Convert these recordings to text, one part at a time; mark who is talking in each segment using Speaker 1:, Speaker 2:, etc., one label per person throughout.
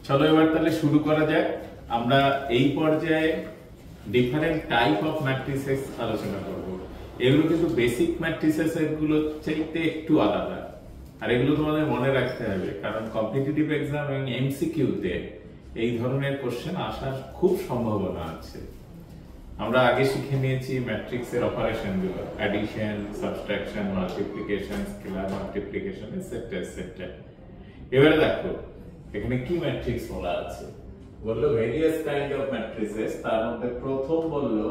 Speaker 1: চলো এবার তাহলে শুরু করা যাক। আমরা এই পর্যায়ে ডিফারেন্ট টাইপ অফ ম্যাট্রিসেস আলোচনা করব। এগুলো কিন্তু বেসিক ম্যাট্রিসেস এগুলো চাইতে একটু আলাদা, আর এগুলো তোমাদের মনে রাখতে হবে, কারণ কম্পিটিটিভ এক্সাম এবং এমসিকিউ তে এই ধরনের কোশ্চেন আসার খুব সম্ভাবনা আছে। আমরা আগে শিখে নিয়েছি ম্যাট্রিক্সের অপারেশন গুলো, addition, subtraction, multiplication, scalar multiplication, etcetera etcetera. এবারে দেখো এখানে কি ম্যাট্রিক্স বলা আছে, বললো ভেরিয়াস কাইন্ড অফ ম্যাট্রিসেস, তার মধ্যে প্রথম বললো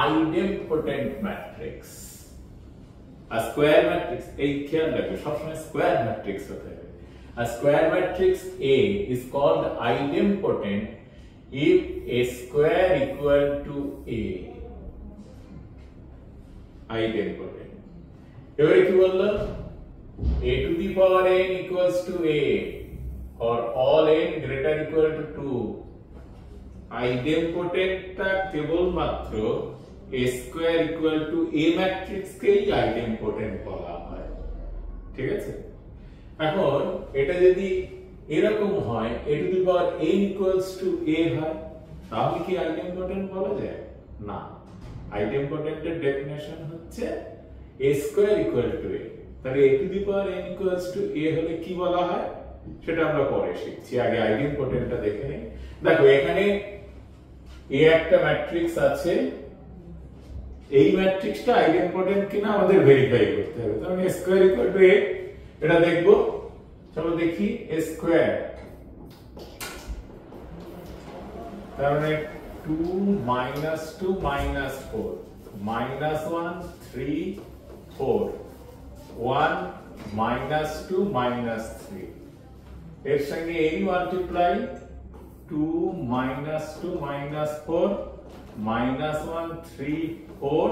Speaker 1: আইডেম্পোটেন্ট ম্যাট্রিক্স। আর স্কয়ার ম্যাট্রিক্স, এই খেয়াল রাখবে সবসময় স্কয়ার ম্যাট্রিক্স হতে হবে। A square matrix A is called idempotent if a square equal to A. Idempotent. এবারে কি বললো? A to the power n equals to A or all n greater equal to 2. Idempotent টা কেবলমাত্র A square equal to A matrix কেই idempotent বলা হয়। ঠিক আছে? এখন এটা যদি এরকম হয় a to the power n equals to A হয়, তাহলে কি আইডেম্পোটেন্ট বলা যায়? না, আইডেম্পোটেন্টের ডেফিনিশন হচ্ছে a square equal to A। তাহলে a to the power n equals to A হলে কি বলা হয় সেটা আমরা পরে শিখছি, আগে আইডেম্পোটেন্টটা দেখে নিই। দেখো এখানে A একটা ম্যাট্রিক্স আছে, এই ম্যাট্রিক্সটা আইডেম্পোটেন্ট কিনা আমাদের ভেরিফাই করতে হবে। তাহলে a square equal to A এটা দেখবো। চলো দেখি a স্কয়ার, তার মানে 2 minus 2 minus 4 minus 1 3 4 1 minus 2 minus 3, এর সঙ্গে এই multiply 2 minus 2 minus 4 minus 1 3 4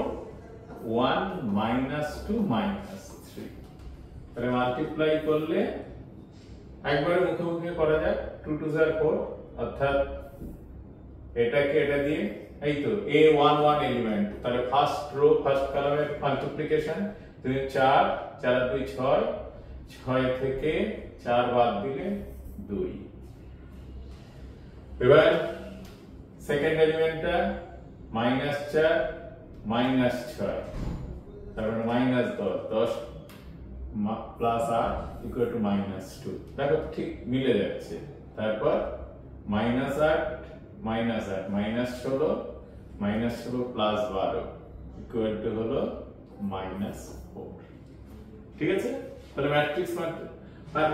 Speaker 1: 1 minus 2 minus 3, তাহলে মাল্টিপ্লাই করলে একবারে মুখে মুখে করা যায় 2 2 4, অর্থাৎ এটাকে এটা দিয়ে এই তো a11 এলিমেন্ট, তাহলে ফার্স্ট রো ফার্স্ট কলামের মাল্টিপ্লিকেশন তুমি 4 4 2 6 6 থেকে 4 বাদ দিলে 2। এবার সেকেন্ড এলিমেন্টটা -4 -6, তার মানে -10 প্লাস আর ইকুয়াল টু -2, দেখো ঠিক মিলে যাচ্ছে। তারপর -8 -16 প্লাস 12 ইকুয়াল টু হলো -4। ঠিক আছে, তাহলে ম্যাট্রিক্স আর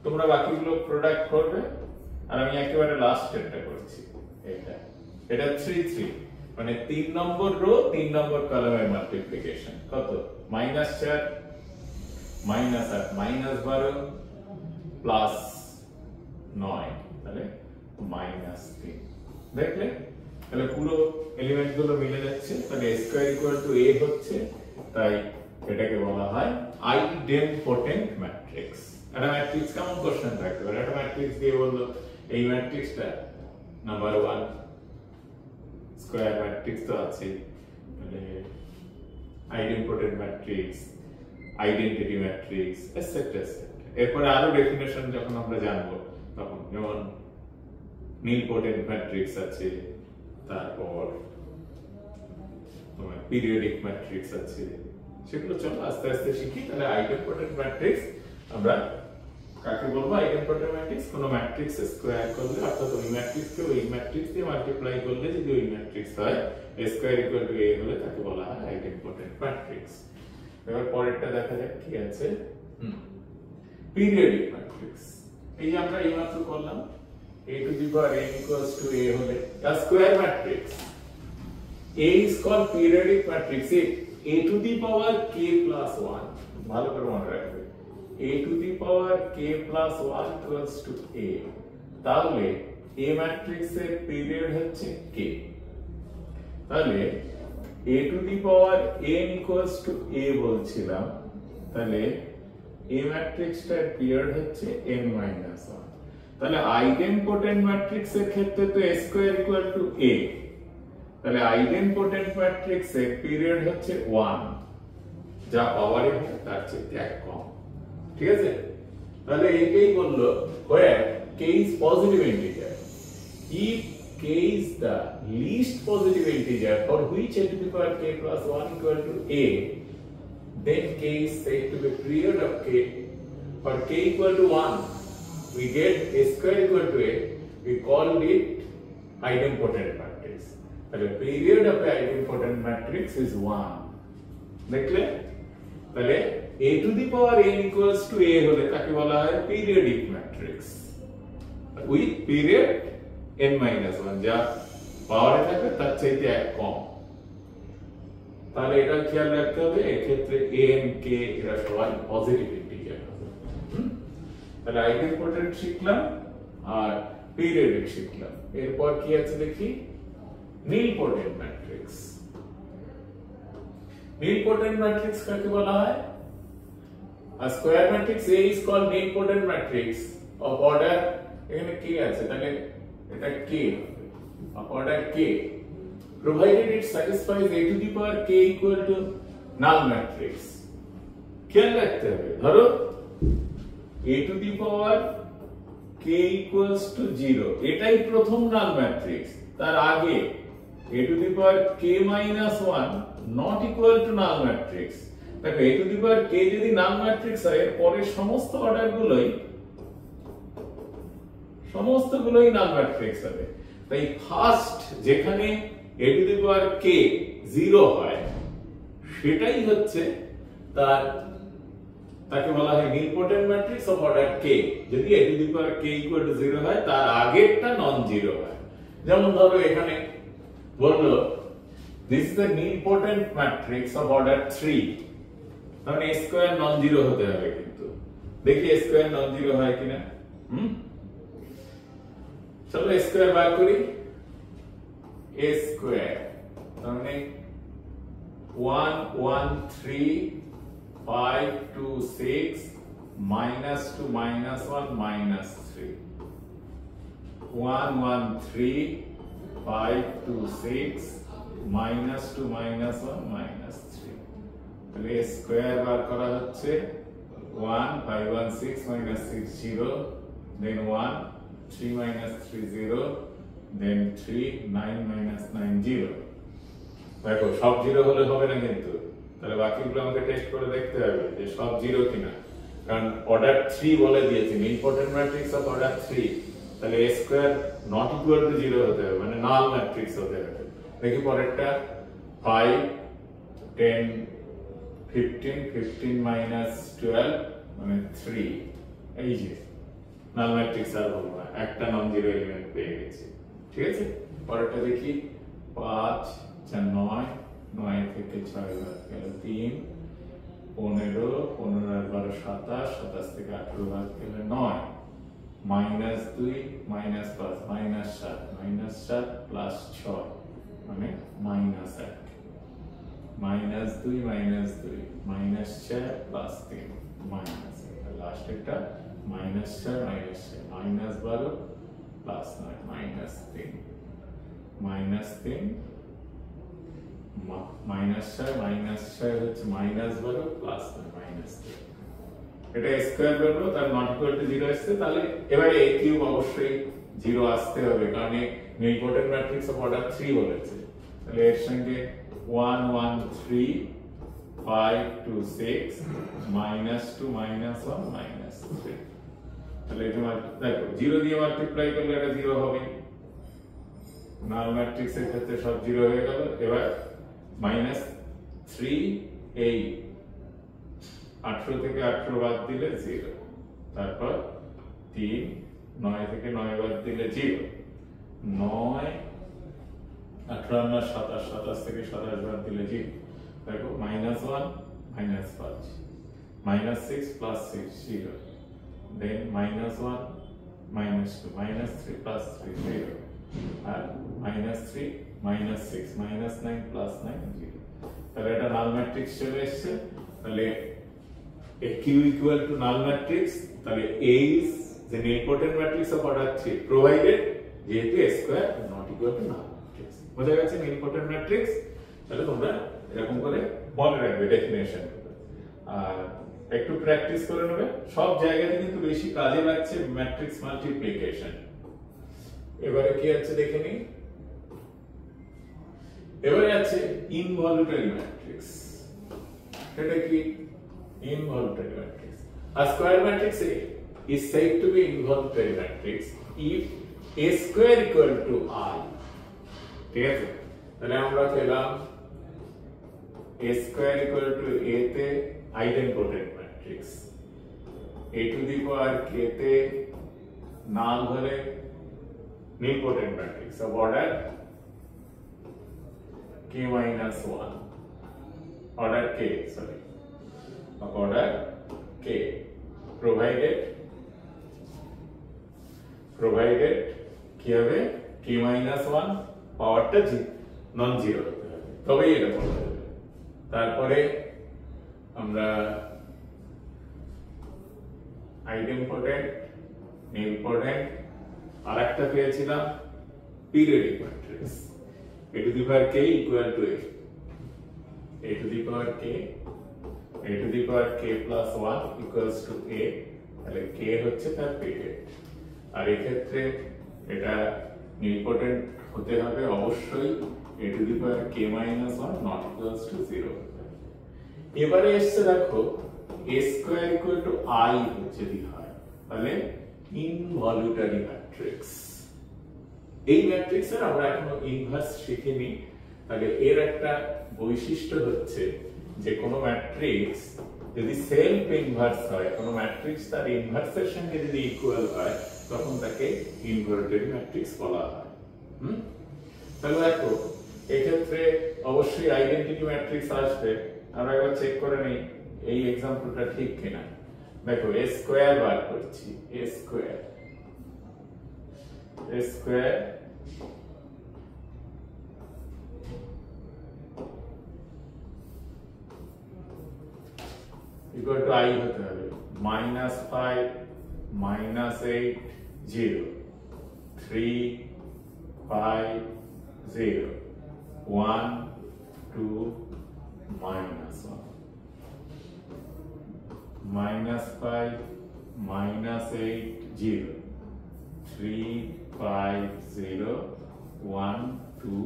Speaker 1: তোমরা বাকিগুলো প্রোডাক্ট করবে, আর আমি একেবারে লাস্ট এটা করছি। এটা 3 3, মানে 3 নম্বর রো 3 নম্বর কলামের মাল্টিপ্লিকেশন কত? -4 -8 -12 প্লাস 9, তাহলে -3। দেখলে তাহলে পুরো এলিমেন্ট গুলো মিলে যাচ্ছে, তাহলে a square equal to A হচ্ছে, তাই এটাকে বলা হয় আইডেম্পোটেন্ট ম্যাট্রিক্স। একটা ম্যাট্রিক্স কেমন কোশ্চেন থাকতে পারে? একটা ম্যাট্রিক্স দিয়ে বললো এই ম্যাট্রিক্সটা নাম্বার 1 স্কয়ার ম্যাট্রিক্স তো আছে, মানে idempotent matrix, identity matrix, et cetera et cetera. এরপরে আরো ডেফিনেশন যখন আমরা জানবো তখন, যেমন নিলপোটেন্ট ম্যাট্রিক্স আছে, তারপর তোমার পিরিয়ডিক ম্যাট্রিক্স আছে, সেগুলো চলো আস্তে আস্তে শিখি। তাহলে আইডেম্পোটেন্ট ম্যাট্রিক্স আমরা কাকে বলবো? আইডেম্পোটেন্ট ম্যাট্রিক্স কোন ম্যাট্রিক্স স্কয়ার করলে, অর্থাৎ ওই ম্যাট্রিক্সকে ওই ম্যাট্রিক্স দিয়ে মাল্টিপ্লাই করলে যদি ওই ম্যাট্রিক্স হয় a square equal to A হলে তাকে বলা হয় আইডেম্পোটেন্ট ম্যাট্রিক্স। এবার পরেরটা দেখা যাক কি আছে। পিরিয়ডিক ম্যাট্রিক্স, এই যে আমরা এইমাত্র করলাম a to the power n equals to A হলে a square matrix, A is called periodic matrix if a to the power k plus 1, ভালো করে মনে রাখবে, a to the power k plus 1 equals to A, তাহলে A matrix এর period হচ্ছে k। তাহলে a to the power n equals to A বলছিলাম, তাহলে A ম্যাট্রিক্সটার পিরিয়ড হচ্ছে n minus 1। তাহলে আইডেম্পোটেন্ট ম্যাট্রিক্স এর ক্ষেত্রে তো a square equal to A, তাহলে আইডেম্পোটেন্ট ম্যাট্রিক্স এর পিরিয়ড হচ্ছে 1, যা পাওয়ারে হয় তার চেয়ে এক কম। ঠিক আছে, তাহলে এইটাই বললো where k k is positive integer. If k is the least positive integer for which a to the power k plus 1 equal to a, then k is said to be period of k. For k equal to 1, we get a square equal to a, we called it idempotent matrix. The period of the idempotent matrix is 1. দেখলে তাহলে a to the power n equals to a হলে তাকে বলা হয় periodic matrix with period n minus 1, যা পাওয়ারে থাকবে তার চাইতে এক কম। তাহলে এটা খেয়াল রাখতে হবে, এই ক্ষেত্রে n k এরা সবাই পজিটিভ ইন্টিজার হবে। তাহলে আইডেন্টিপোটেন্ট শিখলাম আর পিরিয়ডিক শিখলাম। এরপর কি আছে দেখি, নীলপোটেন্ট ম্যাট্রিক্স। নীলপোটেন্ট ম্যাট্রিক্স কাকে বলা হয়? A square matrix A is called nilpotent matrix of order, এখানে k আছে তাহলে এটা k of order k, provided it satisfies a to the power k equal to null matrix। খেয়াল রাখতে হবে, ধরো a to the power k equals to 0, এটাই প্রথম নাল ম্যাট্রিক্স। তার আগে a to the power k minus 1 not equal to null matrix। দেখো a to the power k যদি নাল ম্যাট্রিক্স হয়, এর পরে সমস্ত অর্ডারগুলোই নাল ম্যাট্রিক্স হবে। তাই ফার্স্ট যেখানে a to the power k 0 হয়, সেটাই হচ্ছে তাকে বলা হয় নীলপোটেন্ট ম্যাট্রিক্স অফ অর্ডার k। যদি a to the power k equal to 0 হয়, তার আগেরটা নন জিরো হয়। যেমন ধরো এখানে বললো this is the nilpotent matrix of order 3, তাহলে a স্কয়ার নন জিরো হতে হবে, কিন্তু দেখি a স্কয়ার নন জিরো হয় কিনা। চলো a স্কয়ার বার করি। a স্কয়ার তাহলে 1 1 3 5 2 6 minus 2 minus 1 minus 3 1 1 3 5 2 6 minus 2 minus 1 minus 3। তাহলে স্কয়ার বার করা হচ্ছে 1 5 1 6 minus 6 0, then 1 3 minus 3 0, then 3 9 minus 9 0। দেখো সব জিরো হলে হবে না কিন্তু, তাহলে বাকিগুলো আমাকে টেস্ট করে দেখতে হবে যে সব জিরো কিনা, কারণ অর্ডার 3 বলে দিয়েছে নীলপোটেন্ট ম্যাট্রিক্স অফ অর্ডার 3, তাহলে a square not equal to 0 হতে হবে, মানে নাল ম্যাট্রিক্স হতে হবে। দেখি পরেরটা 5 10 15 15 minus 12 মানে 3, এই যে নাল ম্যাট্রিক্স আর বলবো না, একটা নন জিরো এলিমেন্ট পেয়ে গেছি। ঠিক আছে, পরেরটা দেখি 5 4 9 9 থেকে 6 বাদ গেল 3 15 15 আর 12 27 27 থেকে 18 বাদ গেল 9 minus 2 minus 5 minus 7 plus 6 মানে minus 1 minus 2 minus 4 plus 3 minus last একটা minus 4 minus 12 plus 9 minus 3 minus 4 minus 4 হচ্ছে minus 12 plus 9 minus 3। এটা স্কয়ার করব, তার নট ইকুয়াল টু 0 আসছে, তাহলে এবারে a কিউব অবশ্যই 0 আসতে হবে, কারণ নীলপোটেন্ট ম্যাট্রিক্স অফ অর্ডার 3 বলেছে। তাহলে এর সঙ্গে 1 1 3 5 2 6 minus 2 minus 1 minus 3। তাহলে এটা দেখো 0 দিয়ে মাল্টিপ্লাই করলে এটা 0 হবে, নাল ম্যাট্রিক্স এর ক্ষেত্রে সব 0 হয়ে গেল। এবার minus 3 8 18 থেকে 18 বাদ দিলে 0, তারপর 3 9 থেকে 9 বাদ দিলে 0, 9 18 না 27 27 থেকে 27 বাদ দিলে 0। দেখো minus 1 minus 5 minus 6 plus 6 0, then minus 1 minus 2 minus 3 plus 3 0, আর minus 3 minus 6 minus 9 plus 9 0। তাহলে এটা নাল ম্যাট্রিক্স চলে এসেছে। তাহলে a q equal to null matrix, তাহলে a is the nilpotent matrix of order 3 provided যেহেতু a square not equal to null matrix। বোঝা গেছে nilpotent matrix? তাহলে তোমরা এরকম করে মনে রাখবে ডেফিনেশন। আর একটু প্র্যাকটিস করে নেবে, সব জায়গাতে কিন্তু বেশি কাজে লাগছে ম্যাট্রিক্স মাল্টিপ্লিকেশন। এবারে কি আছে দেখে নিই। এবারে আছে ইনভলিউটারি ম্যাট্রিক্স। এটা কি involuntary matrix? A square matrix is said to be involuntary matrix if A square equal to I. ঠিক আছে, তাহলে আমরা পেলাম A square equal to A তে idempotent matrix, A to the power K তে null হলে nilpotent matrix of order K minus 1, order K, sorry, of order K, provided কি হবে K minus 1 পাওয়ারটা নন জিরো হতে হবে, তবেই এটা বলা যাবে। তারপরে আমরা আইডেম্পোটেন্ট, নিলপোটেন্ট, আর একটা পেয়েছিলাম periodic matrix, A to the power K equal to A to the power K plus 1 equals to A, তাহলে K হচ্ছে তার পিরিয়ড। আর এই ক্ষেত্রে এটা নিলপোটেন্ট হতে হবে অবশ্যই A to the power K minus 1 not equals to 0। এবারে এসছে দেখো A square equal to I হচ্ছে যদি হয়, তাহলে ইনভলিউটারি ম্যাট্রিক্স। এই ম্যাট্রিক্সের আমরা এখনো ইনভার্স শিখিনি, তাহলে এর একটা বৈশিষ্ট্য হচ্ছে যে কোনো ম্যাট্রিক্স যদি সেলফ ইনভার্স হয়, কোনো ম্যাট্রিক্স তার ইনভার্সের সঙ্গে যদি ইকুয়াল হয়, তখন তাকে ইনভলিউটারি ম্যাট্রিক্স বলা হয়। তাহলে দেখো এক্ষেত্রে অবশ্যই আইডেন্টিটি ম্যাট্রিক্স আসবে। আমরা একবার চেক করে নিই এই এক্সাম্পলটা ঠিক কিনা। দেখো A স্কয়ার বার করছি, A square equal to I হতে হবে -5 -8 0 3 5 0 1 2 -1 -5 -8 0 3 5 0 1 2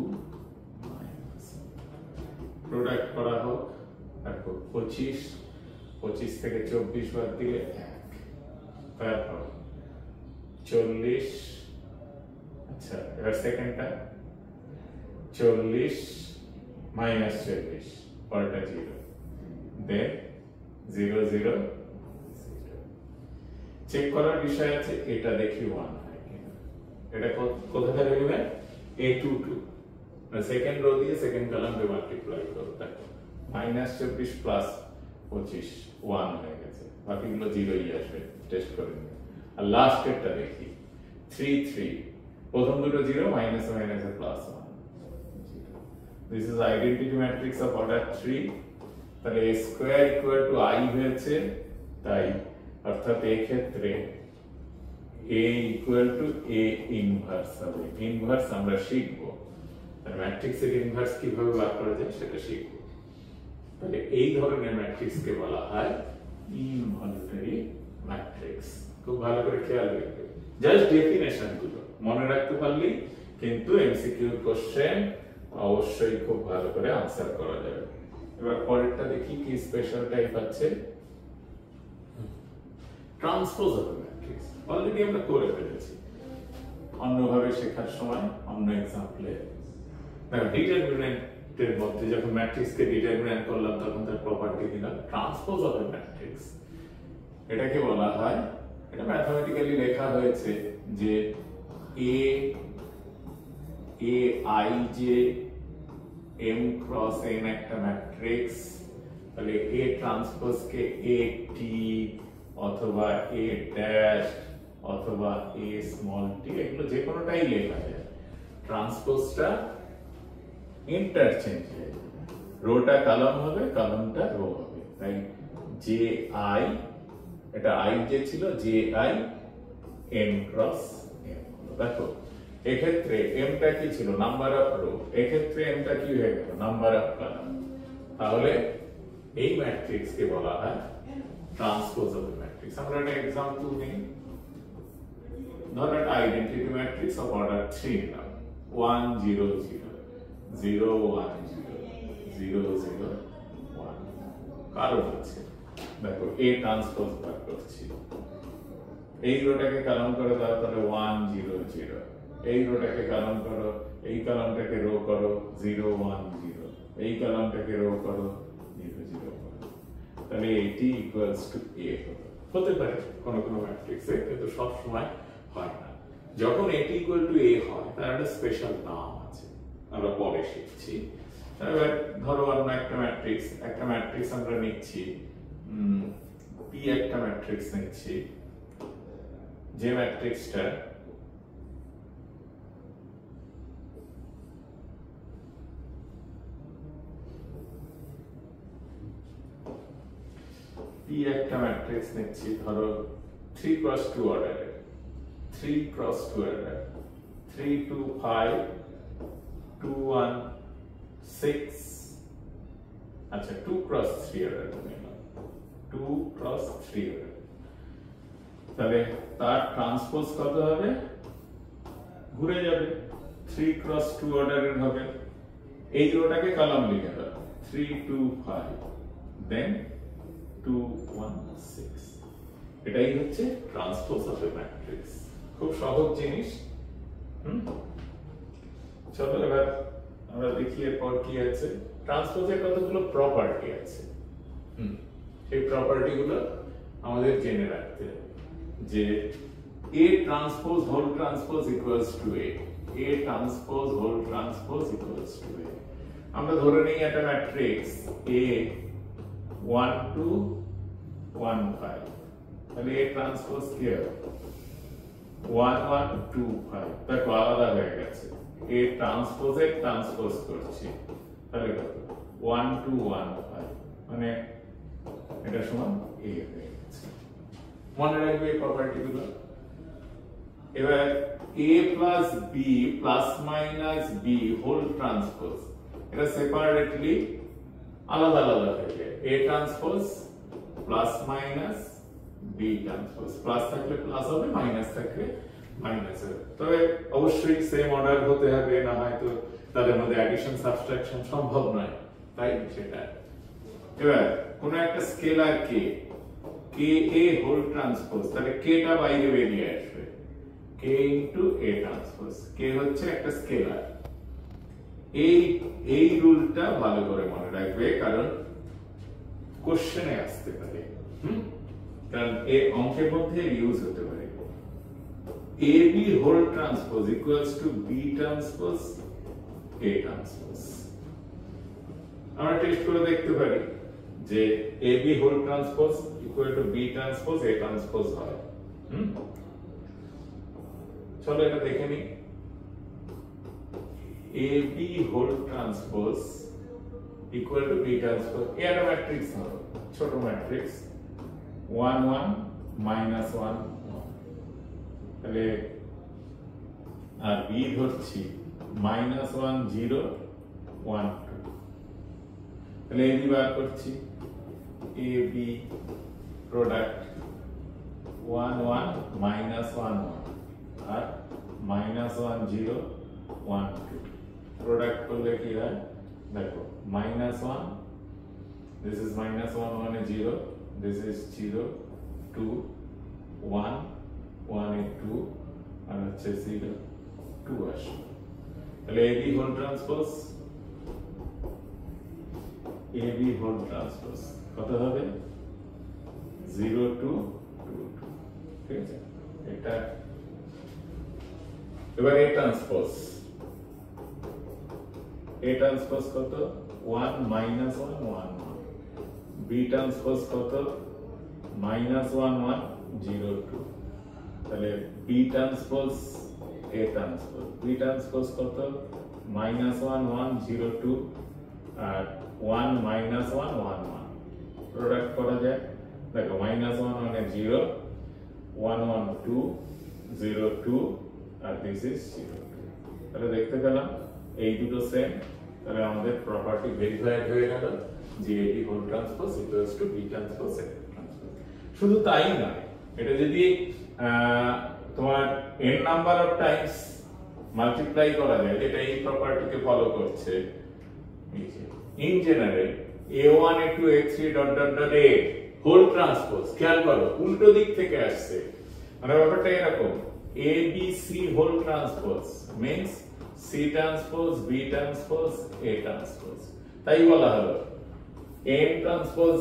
Speaker 1: প্রোডাক্ট করা হোক। দেখো 25 থেকে 24 বাদ দিলে 1, তারপর 40, আচ্ছা এবার সেকেন্ডটা 40 -40 পরেরটা 0, দেন 0 0 চেক করার বিষয় আছে, এটা দেখি 1 হয় কিনা। এটা কোথা থেকে নেবে A22, সেকেন্ড রো দিয়ে সেকেন্ড কলাম দিয়ে মাল্টিপ্লাই করো, দেখো -24 প্লাস 25 1 হয়ে গেছে, বাকিগুলো 0ই আসবে, টেস্ট করে নিন। আর লাস্ট এরটা দেখি 3 3, প্রথম দুটো 0 মাইনাস মাইনাসে plus 1। This is identity matrix of order 3। তাহলে A square equal to I হয়েছে, তাই অর্থাৎ এই ক্ষেত্রে A equal to A inverse হবে। ইনভার্স আমরা শিখবো, আর ম্যাট্রিক্সের ইনভার্স কিভাবে বার করা যায় সেটা শিখবো। তাহলে এই ধরনের ম্যাট্রিক্সকে বলা হয় ইনভলিউটারি ম্যাট্রিক্স। খুব ভালো করে খেয়াল রাখবে, জাস্ট ডেফিনেশন গুলো মনে রাখতে পারলেই কিন্তু এমসিকিউ কোশ্চেন অবশ্যই খুব ভালো করে আনসার করা যাবে। এবার পরেরটা দেখি কি স্পেশাল টাইপ আছে, ট্রান্সপোজাবল ম্যাট্রিক্স। অলরেডি আমরা করে ফেলেছি অন্যভাবে শেখার সময়, অন্য এক্সাম্পলে। দেখো ডিটারমিনেন্টের মধ্যে যখন ম্যাট্রিক্সকে ডিটারমিনেন্ট করলাম তখন তার প্রপার্টি দিলাম ট্রান্সপোজাবল ম্যাট্রিক্স। এটাকে বলা হয়, এটা ম্যাথমেটিক্যালি লেখা হয়েছে যে Aij m ক্রস n একটা ম্যাট্রিক্স, তাহলে A ট্রান্সপোজ কে AT অথবা A ড্যাশ অথবা A স্মল t, এগুলো যে কোনোটাই লেখা যায়। ট্রান্সপোজটা ইন্টারচেঞ্জ হয়ে যাবে, রোটা কলাম হবে, কলামটা রো হবে। তাই Ji, এটা I যে ছিল Ji m ক্রস m। দেখো এক্ষেত্রে m টা কি ছিল, নাম্বার অফ রো, এক্ষেত্রে m টা কি হয়ে গেল, নাম্বার অফ কলাম। তাহলে এই ম্যাট্রিক্সকে বলা হয় ট্রান্সপোজ অফ দ্য ম্যাট্রিক্স। আমরা একটা এক্সাম্পল নিই, ধরো একটা আইডেন্টিটি ম্যাট্রিক্স অফ অর্ডার 3 নিলাম, 1 0 0 0 1 0 0 0 1। কারণ হচ্ছে দেখো এ ট্রান্সপোজ বার করছি, এই রোটাকে কলম করে দাও তাহলে 1 0 0, এই রোটাকে কলম করো, এই কলমটাকে রো করো 0 1 0, এই কলমটাকে রো করো 0 0 1, তাহলে এটি ইকুয়ালস টু এ হতে পারে কোন কোন ম্যাট্রিক্সে, কিন্তু সব সময় হয় না। যখন এটি ইকুয়াল টু এ হয় তার একটা স্পেশাল নাম আছে, আমরা পরে শিখছি। এবার ধরো অন্য একটা ম্যাট্রিক্স আমরা নিচ্ছি, পি একটা ম্যাট্রিক্স নিচ্ছি, যে ম্যাট্রিক্সটা পি একটা ম্যাট্রিক্স নিচ্ছি, ধরো 3 × 2 অর্ডারের, 3 × 2 অর্ডার, 3 2 5 2 1 6, আচ্ছা 2 × 3 অর্ডার নিলাম, 2 × 3 অর্ডার, তাহলে তার ট্রান্সপোজ কত হবে? ঘুরে যাবে, 3 × 2 অর্ডারের হবে, এই রোটাকে কলাম লিখে দাও 3 2 5 দেন 2 1 6, এটাই হচ্ছে ট্রান্সপোজ অফ এ ম্যাট্রিক্স। খুব সহজ জিনিস। চলো এবার আমরা দেখি এরপর কি আছে। ট্রান্সপোজের কতগুলো প্রপার্টি আছে, সেই প্রপার্টি গুলো আমাদের জেনে রাখতে হবে, যে A transpose whole transpose equals to A, A transpose whole transpose equals to A। আমরা ধরে নিই একটা ম্যাট্রিক্স A 1 2 1 5, তাহলে A ট্রান্সপোজ কি হবে? 1 1 2 5, দেখো আলাদা হয়ে গেছে, A ট্রান্সপোজের ট্রান্সপোজ করছি, তাহলে কত? 1 2 1 5, মানে এটা সমান A হয়ে গেছে। মনে রাখবে এই প্রপার্টি গুলো। এবার A plus B plus minus B whole transpose, এটা সেপারেটলি আলাদা আলাদা হয়ে যায়, A transpose plus minus B transpose, plus থাকলে প্লাস হবে, মাইনাস থাকলে মাইনাস হবে। তবে অবশ্যই সেম অর্ডার হতে হবে, না হয়তো তাদের মধ্যে অ্যাডিশন সাবট্রাকশন সম্ভব নয়, তাই সেটা। এবার কোন একটা স্কেলার কে a হোল ট্রান্সপোজ, তাহলে k টা বাইরে বেরিয়ে আসবে, k into a transpose. k হচ্ছে একটা স্কেলার। এই রুলটা ভালো করে মনে রাখবে, কারণ কোশ্চেনে আসতে পারে, কারণ এই অঙ্কের মধ্যে ইউজ হতে পারে। ab whole transpose equals to b transpose a transpose. আমরা টেস্ট করে দেখতে পারি যে ab whole transpose equal to b transpose a transpose হয়। চলো এটা দেখে নিই। ab whole transpose equal to b transpose, এটা ম্যাট্রিক্স হবে, ছোট ম্যাট্রিক্স 1 1 -1 1, তাহলে আর b ধরছি -1 0 1 2, তাহলে ab বার করছি, ab প্রোডাক্ট 1 1 -1 1 আর -1 0 1 2, প্রোডাক্ট করলে কি হয় দেখো, -1, this is -1 1 is 0, this is 0 2 1 1 is 2 আর হচ্ছে 0 2 আসে, তাহলে ab হোল ট্রান্সপোজ কত হবে 0 2 2 2, ঠিক আছে। এটা এবার a ট্রান্সপোজ কত 1 -1 1 1, b ট্রান্সপোজ কত -1 1 0 2, তাহলে b transpose a transpose, b transpose কত -1 1 0 2 আর 1 -1 1 1, প্রোডাক্ট করা যায়, দেখো -1 1 এ 0 1 1 2 0 2 আর দিস ইজ 0 2, তাহলে দেখতে পেলাম এই দুটো সেম, তাহলে আমাদের প্রপার্টি ভেরিফাইড হয়ে গেল যে ab whole transpose equals to b transpose a transpose. শুধু তাই নয়, এটা যদি তোমার n number of times multiply করা যায়, যেটা এই প্রপার্টিকে ফলো করছে, in general a1 a2 a3 dot dot dot a whole transpose, খেয়াল করো উল্টো দিক থেকে আসছে, মানে ব্যাপারটা এরকম a b c whole transpose means c transpose b transpose a transpose, তাই বলা হলো n transpose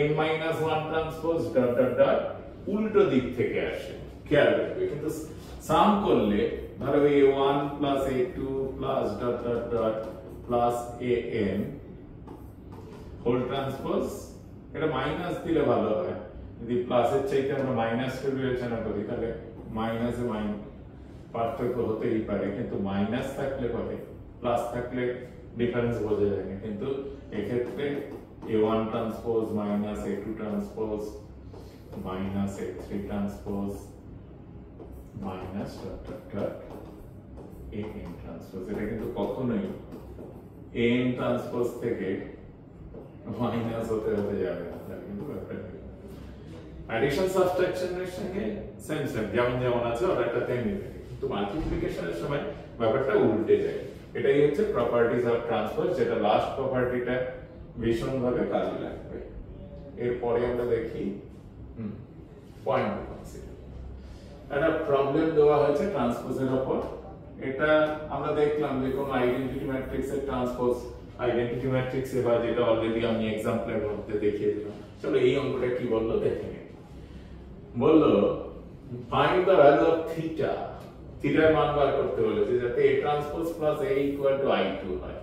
Speaker 1: n minus 1 transpose dot dot dot উল্টো দিক থেকে আসে, খেয়াল রাখবে। কিন্তু সাম করলে ধরো a1 plus a2 plus dot dot dot plus an whole transpose, এটা মাইনাস দিলে ভালো হয়, যদি প্লাসের চাইতে আমরা মাইনাসকে বিবেচনা করি তাহলে মাইনাসে পার্থক্য হতেই পারে, কিন্তু মাইনাস থাকলে পরে প্লাস থাকলে ডিফারেন্স বোঝা যায় না, কিন্তু এক্ষেত্রে a1 transpose minus a2 transpose minus a3 transpose minus dot dot dot an transpose, এটা কিন্তু কখনোই an ট্রান্সপোজ থেকে মাইনাস হতে যাবে না, কিন্তু ব্যাপারটা অ্যাডিশন সাবট্রাকশনের সঙ্গে সেম যেমন যেমন আছে অর্ডারটা তেমনি থাকে, কিন্তু মাল্টিপ্লিকেশনের সময় ব্যাপারটা উল্টে যায়। এটাই হচ্ছে প্রপার্টিজ অফ ট্রান্সপোজ, যেটা লাস্ট প্রপার্টিটা ভীষণভাবে কাজে লাগবে। এরপরে আমরা দেখি পয়েন্ট কনসিডার, একটা প্রবলেম দেওয়া হয়েছে ট্রান্সপোজের উপর। এটা আমরা দেখলাম যে কোন আইডেন্টিটি ম্যাট্রিক্সের ট্রান্সপোজ আইডেন্টিটি ম্যাট্রিক্সে, বা যেটা অলরেডি আমি এক্সাম্পলের মধ্যে দেখিয়ে দিলাম। চলো এই অঙ্কটা কি বললো দেখে নিই। বললো find the value of theta, থিটার মান বার করতে বলেছে যাতে a transpose plus a equal to i2 হয়।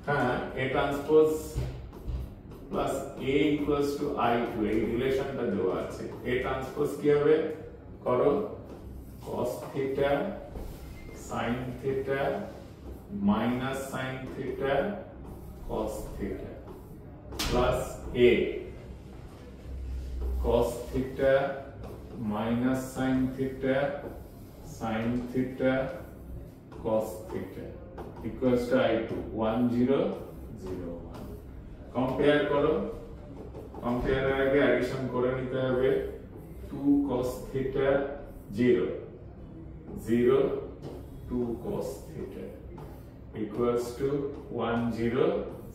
Speaker 1: হ্যাঁ, a transpose plus a equals two i2 এই রিলেশনটা দেওয়া আছে। a ট্রান্সপোজ কি হবে করো, cos theta sin theta minus sin theta cos theta plus a cos theta minus sin theta sin theta cos theta equals to i2 1 0 0 1। Compare করো, কম্পেয়ারের আগে addition করে নিতে হবে 2 cos theta 0 0 2 cos theta equals to 1 0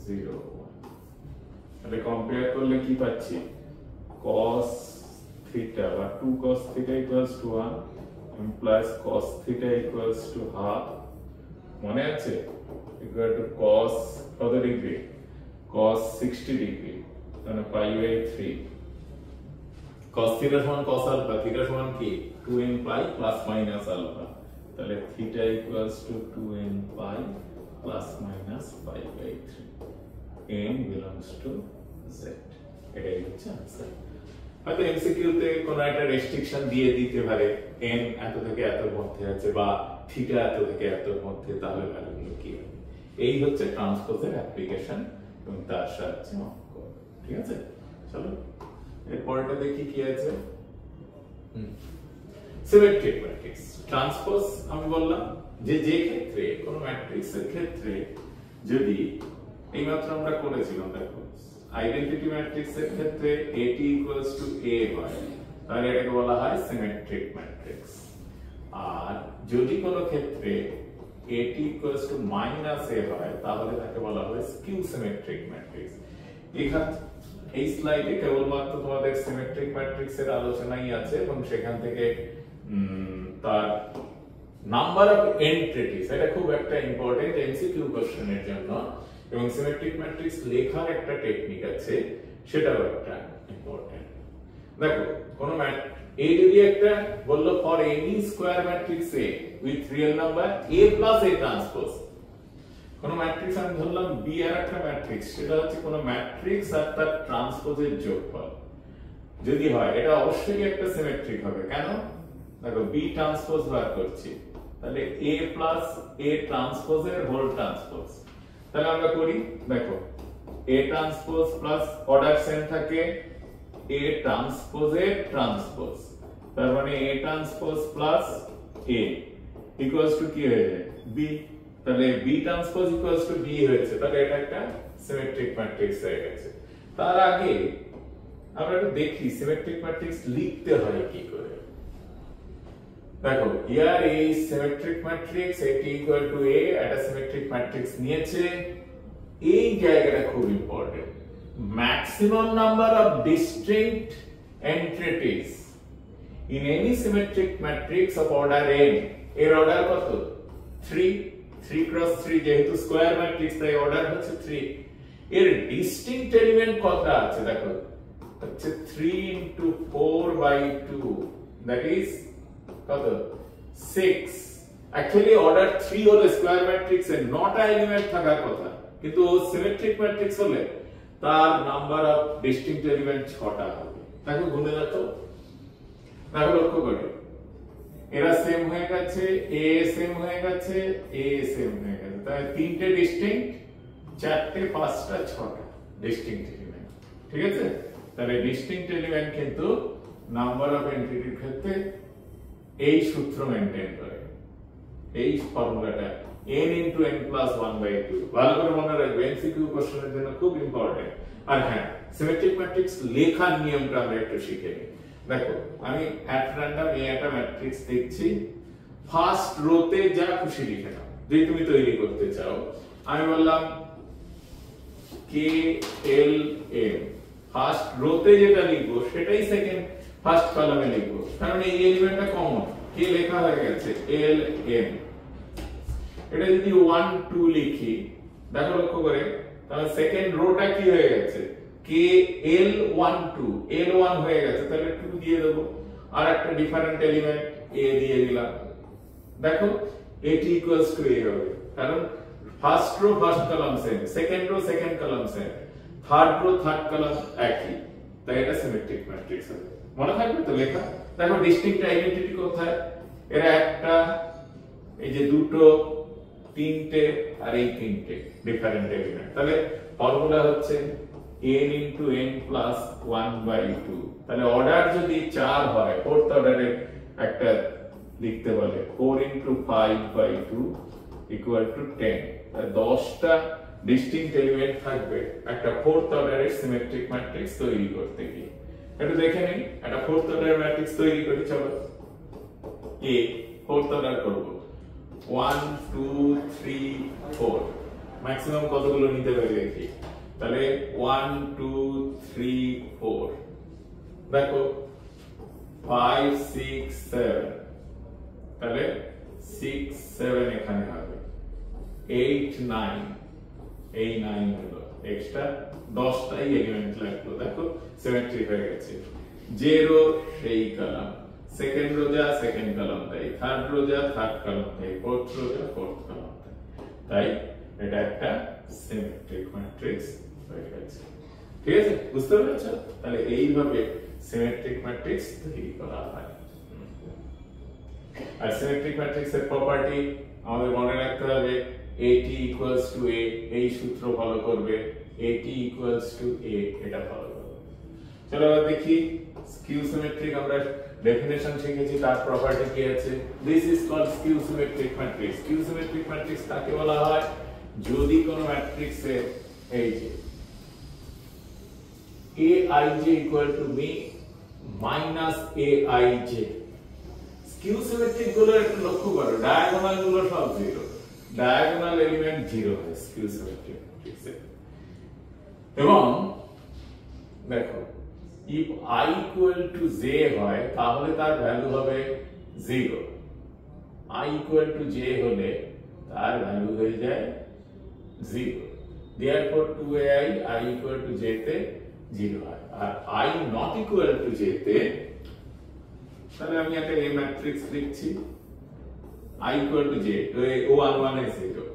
Speaker 1: 0 1। তাহলে compare করলে কি পাচ্ছি, cos theta বা 2 cos theta equals to 1 implies cos theta equals to half, মনে আছে equal to cos কত ডিগ্রি, cos 60 ডিগ্রি, তাহলে pi by 3 cos theta সমান cos alpha, theta সমান কি 2n pi plus minus alpha, তাহলে theta equals to 2n pi plus minus pi by 3, n belongs to z, এটাই হচ্ছে answer. হয়তো MCQ তে কোনো একটা রেস্ট্রিকশন দিয়ে দিতে পারে n এত থেকে এত মধ্যে আছে বা থিটা এত থেকে এত মধ্যে, তাহলে ভ্যালুগুলো কি হবে। এই হচ্ছে ট্রান্সপোজের অ্যাপ্লিকেশন এবং তার সাহায্যে অঙ্ক, ঠিক আছে। চলো এরপরটা দেখি কি আছে। সিমেট্রিক ম্যাট্রিক্স ট্রান্সপোজ আমি বললাম যে ক্ষেত্রে কোন ম্যাট্রিক্সের ক্ষেত্রে যদি এইমাত্র আমরা করেছিলাম, দেখো আইডেন্টিটি ম্যাট্রিক্সের ক্ষেত্রে AT ইকুয়ালস টু A হয়, তাহলে এটাকে বলা হয় সিমেট্রিক ম্যাট্রিক্স। আর যদি কোনো ক্ষেত্রে AT equals to minus A হয়, তাহলে তাকে বলা হয় স্কিউ সিমেট্রিক ম্যাট্রিক্স। এখানে এই স্লাইডে কেবলমাত্র তোমাদের সিমেট্রিক ম্যাট্রিক্সের আলোচনাই আছে এবং সেখান থেকে তার নাম্বার অফ এন্টিটিস, এটা খুব একটা ইম্পর্টেন্ট এমসিকিউ কোশ্চেনের জন্য, এবং সিমেট্রিক ম্যাট্রিক্স লেখার একটা টেকনিক আছে, সেটাও একটা ইম্পর্টেন্ট। দেখো কোন এই যদি একটা বললো for any square matrix A with real number A plus A transpose, কোন ম্যাট্রিক্স আমি ধরলাম B এর একটা ম্যাট্রিক্স, সেটা হচ্ছে কোন ম্যাট্রিক্স আর তার ট্রান্সপোজের যোগফল যদি হয়, এটা অবশ্যই একটা সিমেট্রিক হবে। কেন, দেখো B ট্রান্সপোজ বার করছি, তাহলে A প্লাস A ট্রান্সপোজের হোল ট্রান্সপোজ, তাহলে আমরা করি, দেখো A transpose plus order same থাকে A ট্রান্সপোজের ট্রান্সপোজ, তার মানে A transpose plus A equals to কি হয়ে যায় B, তাহলে B transpose equals to B হয়েছে, তাহলে এটা একটা সিমেট্রিক ম্যাট্রিক্স হয়ে গেছে। তার আগে আমরা একটু দেখি সিমেট্রিক ম্যাট্রিক্স লিখতে হয় কি করে। দেখো here a is symmetric matrix, at equal to a, একটা সিমেট্রিক ম্যাট্রিক্স নিয়েছে। এই জায়গাটা খুব important, maximum number of distinct entities in any symmetric matrix of order n, এর অর্ডার কত? 3 cross 3, যেহেতু স্কয়ার ম্যাট্রিক্স তাই অর্ডার হচ্ছে 3। এর ডিস্টিংক্ট এলিমেন্ট কতটা আছে দেখো, হচ্ছে 3 into 4/2, that is কত? 6। অ্যাকচুয়ালি অর্ডার 3 হলে স্কয়ার ম্যাট্রিক্সে 9টা এলিমেন্ট থাকার কথা, কিন্তু সিমেট্রিক ম্যাট্রিক্স হলে তার নাম্বার অফ ডিস্টিংক্ট এলিমেন্ট 6টা হবে। তাকে গুণে দাও তো, দেখো লক্ষ্য করো এরা সেম হয়ে গেছে, এ সেম হয়ে গেছে, এ সেম হয়ে গেছে, তাহলে 3টে ডিস্টিংক্ট, 4টে, 5টা, 6টা ডিস্টিংক্ট এলিমেন্ট। ঠিক আছে, তাহলে ডিস্টিংক্ট এলিমেন্ট কিন্তু নাম্বার অফ এন্টিটির ক্ষেত্রে এই সূত্র মেইনটেইন করে, এই ফর্মুলাটা n into n plus 1/2। ভালো করে মনে রাখবে, এমসিকিউ কোশ্চেনের জন্য খুব ইম্পর্টেন্ট। আর হ্যাঁ, সিমেট্রিক ম্যাট্রিক্স লেখার নিয়মটা আমরা একটু শিখে নিই। দেখো আমি অ্যাট র‍্যান্ডম একটা ম্যাট্রিক্স দেখছি, ফার্স্ট রোতে যা খুশি লিখে নাও, যদি তুমি তৈরি করতে চাও। আমি বললাম k l m, ফার্স্ট রোতে যেটা লিখবো সেটাই সেকেন্ড ফার্স্ট কলামে লিখবো, কারণ এই এলিমেন্টটা কমন, k লেখা হয়ে গেছে, l m। এটা যদি 1 2 লিখি, দেখো লক্ষ্য করে, তাহলে সেকেন্ড রোটা কি হয়ে গেছে, k l 1 2, l 1 হয়ে গেছে, তাহলে 2 দিয়ে দেবো, আর একটা ডিফারেন্ট এলিমেন্ট a দিয়ে দিলাম। দেখো এটি ইকুয়ালস টু a হবে, কারণ first row first column same, second rho second column same, third rho third column একই, তাই এটা সিমেট্রিক ম্যাট্রিক্স হবে। মনে থাকবে তো লেখা? দেখো ডিস্টিংক্ট আইডেন্টিটি কোথায়, এরা একটা, এই যে দুটো, তিনটে, আর এই তিনটে ডিফারেন্ট এলিমেন্ট। তাহলে ফর্মুলা হচ্ছে n into n plus 1/2। তাহলে অর্ডার যদি 4 হয়, ফোর্থ অর্ডারের একটা লিখতে বলে 4 into 5/2 equal to 10। তাহলে 10টা ডিস্টিংক্ট এলিমেন্ট থাকবে একটা ফোর্থ অর্ডারের সিমেট্রিক ম্যাট্রিক্স তৈরি করতে গিয়ে। একটু দেখে নিই, একটা ফোর্থ অর্ডারের ম্যাট্রিক্স তৈরি করি, চলো। a ফোর্থ অর্ডার করব, 1 2 3 4, ম্যাক্সিমাম কতগুলো নিতে পারি দেখি। তাহলে 1 2 3 4, দেখো 5 6 7, তাহলে 6 7 এখানে হবে, 8 9, এই 9 হলো এক্সট্রা, 10টাই এলিমেন্ট লাগলো। দেখো সিমেট্রি হয়ে গেছে। 0 সেই কলাম, সেকেন্ড রো যা সেকেন্ড কলাম তাই, থার্ড রো যা থার্ড কলাম তাই, ফোর্থ রো যা ফোর্থ কলাম তাই। তাই এটা একটা সিমেট্রিক ম্যাট্রিক্স হয়ে গেছে। ঠিক আছে, বুঝতে পেরেছো? তাহলে এইভাবে সিমেট্রিক ম্যাট্রিক্স তৈরি করা হয়। আর সিমেট্রিক ম্যাট্রিক্সের প্রপার্টি আমাদের মনে রাখতে হবে, AT equals to A, এই সূত্র ফলো করবে, AT equals to A, এটা ফলো করবে। চলো এবার দেখি স্কিউ সিমেট্রিক, আমরা ডেফিনেশন শিখেছি, তার প্রপার্টি কি আছে। This is called skew symmetric matrix. Skew symmetric matrix কাকে বলা হয়, যদি কোন ম্যাট্রিক্সে এই যে aij equal to b minus aij, skew symmetric গুলো একটু লক্ষ্য করো, ডায়াগোনাল গুলো সব 0, ডায়াগোনাল এলিমেন্ট 0 হয় স্কিউ সিমেট্রিক ম্যাট্রিক্সে। এবং দেখো if I equal to j হয়, তাহলে তার ভ্যালু হবে 0, I equal to j হলে তার ভ্যালু হয়ে যায় 0, therefore 2ai I equal to j তে 0 হয়। আর I not equal to j তে, তাহলে আমি একটা A ম্যাট্রিক্স লিখছি, I equal to j, তো O1 1 is 0,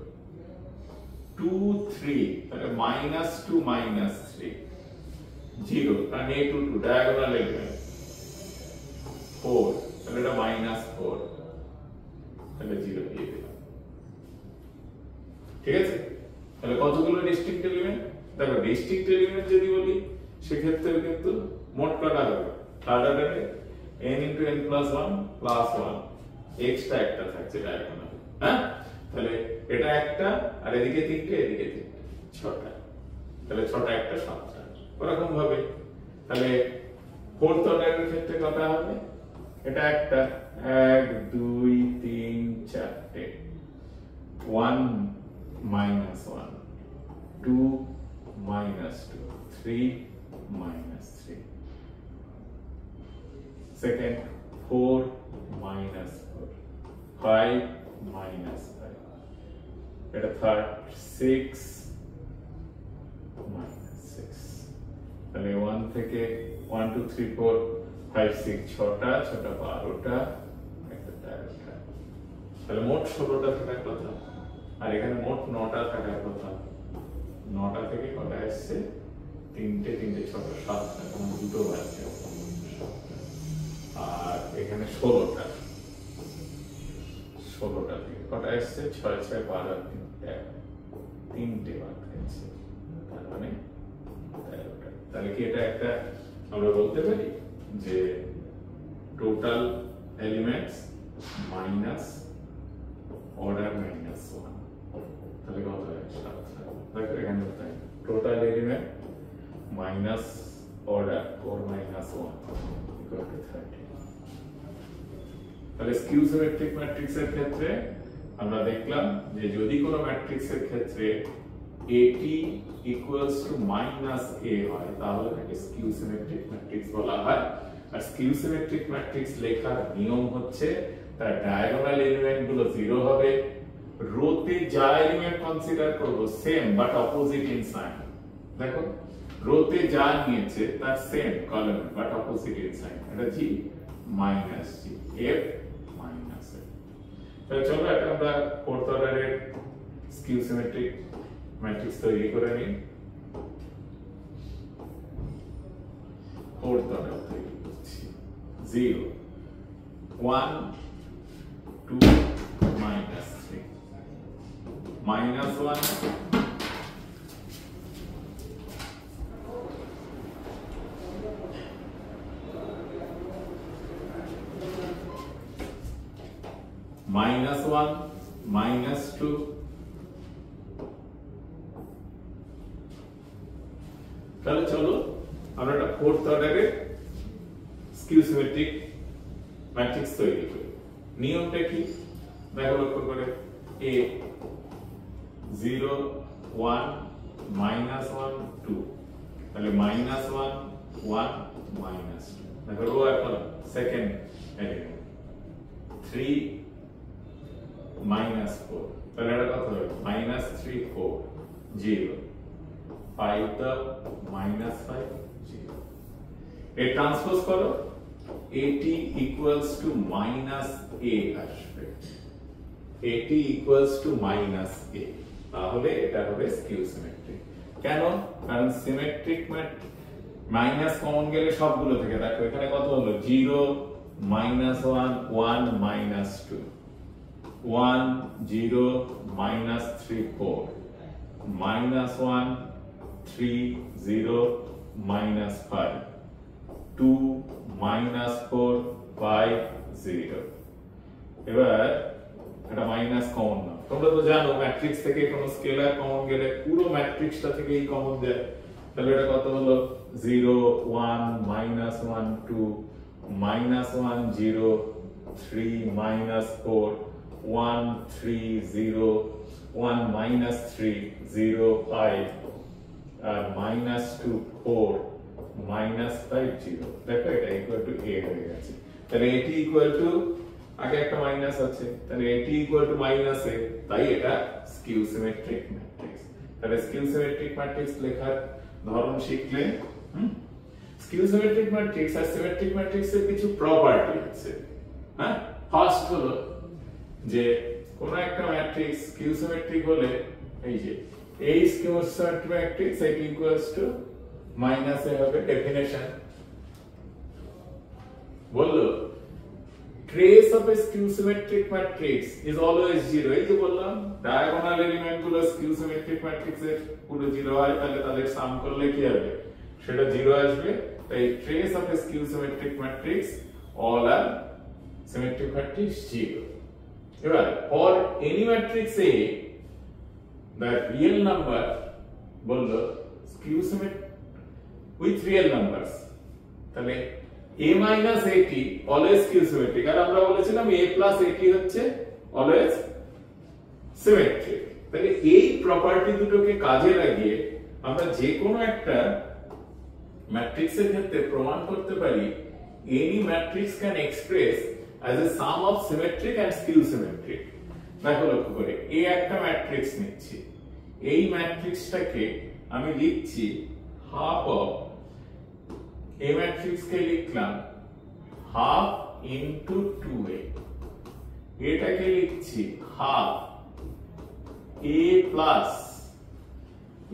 Speaker 1: 2 3, তাহলে -2 -3, 0, কারণ A 2 2 ডায়াগোনাল এলিমেন্ট, 4, তাহলে এটা -4, তাহলে 0 দিয়ে দিলাম। ঠিক আছে, তাহলে কতগুলো ডিস্টিংক্ট এলিমেন্ট, দেখো ডিস্টিংক্ট এলিমেন্ট যদি বলি সেক্ষেত্রে কিন্তু মোট কটা হবে, থার্ড অর্ডারে n into n plus 1 plus 1, extra একটা থাকছে ডায়াগোনাল। হ্যাঁ, তাহলে এটা একটা, আর এদিকে তিনটে, এদিকে তিনটে, 6টা, তাহলে 6টা একটা 7টা। ওরকম ভাবে তাহলে ফোর্থ অর্ডারের ক্ষেত্রে কটা হবে? এটা একটা 1 2 3 4টে 1 minus 1 2 minus 2 3 minus 3 second 4 minus 4 5 minus 5 এটা third 6 minus 6 তাহলে 1 থেকে 1 2 3 4 5 6 ছটা 12টা একটা 13টা তাহলে মোট 16টা থাকার কথা আর এখানে মোট 9টা থাকার কথা 9টা থেকে কটা আসছে 3টে 6টা 7টা কোন দুটো বাড়ছে আর এখানে 16টা থেকে কটা আসছে 6 6 12 3টে বাদ গেছে তার মানে 13টা তাহলে কি এটা একটা আমরা বলতে পারি যে total elements minus order minus 1 তাহলে কত হয় 7 দেখো এখানে তাই total element minus order 4 minus 1 equal to 30 তাহলে স্কিউ সিমেট্রিক ম্যাট্রিক্সের ক্ষেত্রে আমরা দেখলাম যে যদি কোনো ম্যাট্রিক্সের ক্ষেত্রে AT equals to minus A হয় তাহলে তাকে স্কিউ সিমেট্রিক ম্যাট্রিক্স বলা হয় আর স্কিউ সিমেট্রিক ম্যাট্রিক্স লেখার নিয়ম হচ্ছে তার ডায়াগোনাল এলিমেন্ট গুলো 0 হবে রোতে যা এলিমেন্ট কনসিডার করব same but opposite in sign দেখো রোতে যা নিয়েছে তার same column but opposite in sign এটা g minus g f minus f তাহলে চলো এটা আমরা ফোর্থ অর্ডারের স্কিউ সিমেট্রিক ম্যাট্রিক্স তৈরি করে নিই ফোর্থ অর্ডার তৈরি করছি 0 1 2 minus 3 minus 1 minus 1 minus 2 তাহলে চলো আমরা একটা ফোর্থ অর্ডারের স্কিউ সিমেট্রিক ম্যাট্রিক্স তৈরি করি নিয়মটা কি দেখো লক্ষ্য করে a 0 1 minus 1 2 তাহলে minus 1 1 minus 2 দেখো রো এখন সেকেন্ড এলিমেন্ট 3 minus 4 তাহলে এটা কত হবে minus 3 4 0 5 the minus 5 0 A transpose করো AT equals to minus A আসবে AT equals to minus A তাহলে এটা হবে স্কিউ সিমেট্রিক কেন কারণ সিমেট্রিক মাইনাস কমন গেলে সবগুলো থেকে দেখো এখানে কত হলো 0 minus 1 1 minus 2 1 0 minus 3 4 minus 1 3 0 minus 5 2 minus 4 5 0 এবার এটা মাইনাস কমন না তোমরা তো জানো ম্যাট্রিক্স থেকে কোনো স্কেলার কমন গেলে পুরো ম্যাট্রিক্সটা থেকেই কমন দেয় তাহলে এটা কত হলো 0 1 minus 1 2 minus 1 0 3 minus 4 1 3 0 1 minus 3 0 5 আর minus 2 4 minus 5 0 দেখো এটা ইকুয়াল টু a হয়ে গেছে তাহলে এটি ইকুয়াল টু আগে একটা মাইনাস আছে তাহলে এটি ইকুয়াল টু মাইনাস a তাই এটা স্কিউ সিমেট্রিক ম্যাট্রিক্স তাহলে স্কিউ সিমেট্রিক ম্যাট্রিক্স লেখার ধরন শিখলে স্কিউ সিমেট্রিক ম্যাট্রিক্স আর সিমেট্রিক ম্যাট্রিক্সের কিছু প্রপার্টি আছে হ্যাঁ ফার্স্ট হলো যে কোন একটা ম্যাট্রিক্স স্কিউ সিমেট্রিক হলে এই যে এই স্কিউ সিমেট্রিক ম্যাট্রিক্স এটি ইকুয়ালস টু মাইনাস এ হবে ডেফিনেশন বললো trace of a skew symmetric matrix is always 0 এই যে বললাম ডায়াগোনাল এলিমেন্ট গুলো skew symmetric matrix এর পুরো 0 হয় তাহলে তাদের সাম করলে কি হবে সেটা 0 আসবে তাই trace of a skew symmetric matrix all are symmetric matrix 0 এবার for any matrix A the real number বললো skew symmetric with real numbers তাহলে a minus at always q symmetric, আর আমরা বলেছিলাম a plus at হচ্ছে always symmetric। তাহলে এই property দুটোকে কাজে লাগিয়ে আমরা যে কোনো একটা ম্যাট্রিক্সের ক্ষেত্রে প্রমাণ করতে পারি any matrix can express as a sum of symmetric and skew symmetric। দেখো লক্ষ্য করে এই একটা ম্যাট্রিক্স নিচ্ছি, এই ম্যাট্রিক্সটাকে আমি লিখছি হাফ অফ, এই ম্যাট্রিক্সকে লিখলাম হাফ ইনটু 2a, এটাকে লিখছি half a plus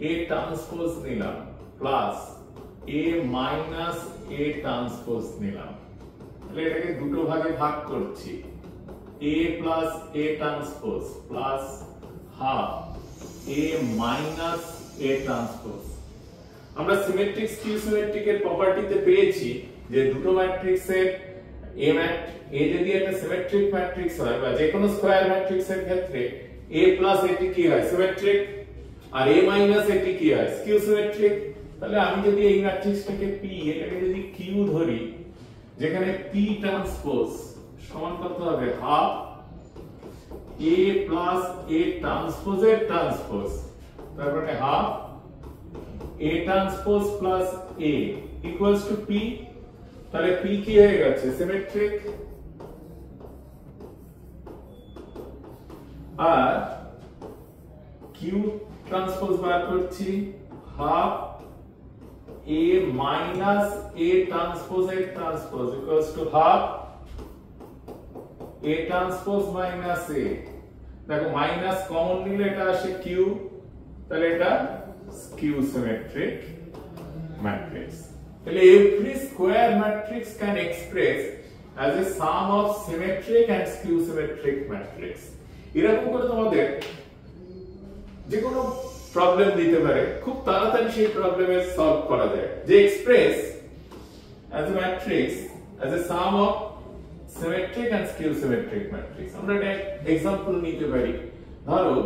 Speaker 1: a transpose নিলাম plus a minus a transpose নিলাম। তাহলে এটাকে দুটো ভাগে ভাগ করছি, a plus a transpose plus half a minus a transpose. আমরা সিমেট্রিক স্কিউ সিমেট্রিক এর প্রপার্টিতে পেয়েছি যে দুটো ম্যাট্রিক্সের a যদি একটা সিমেট্রিক ম্যাট্রিক্স হয় বা যে কোনো স্কয়ার ম্যাট্রিক্সের ক্ষেত্রে a প্লাস এটি কি হয় সিমেট্রিক, আর a মাইনাস এটি কি হয় স্কিউ সিমেট্রিক। তাহলে আমি যদি এই ম্যাট্রিক্সটাকে p, এটাকে যদি q ধরি, যেখানে p ট্রান্সপোজ সমান কত হবে হাফ a প্লাস a ট্রান্সপোজের ট্রান্সপোজ, তারপরে half a transpose plus a equals to p। তাহলে p কি হয়ে গেছে সিমেট্রিক, আর q ট্রান্সপোজ বার করছি হাফ a মাইনাস a ট্রান্সপোজের transpose equals to half a transpose minus a। দেখো মাইনাস কমন নিলে এটা আসে q, তাহলে এটা skew symmetric matrix। তাহলে every square matrix can express as a sum of symmetric and skew symmetric matrix। এরকম করে তোমাদের যে কোনো প্রবলেম দিতে পারে, খুব তাড়াতাড়ি সেই প্রবলেমের সলভ করা যায়, যে express as a matrix as a sum of symmetric and skew symmetric matrix। আমরা একটা एग्जांपल নিতে পারি, ধরো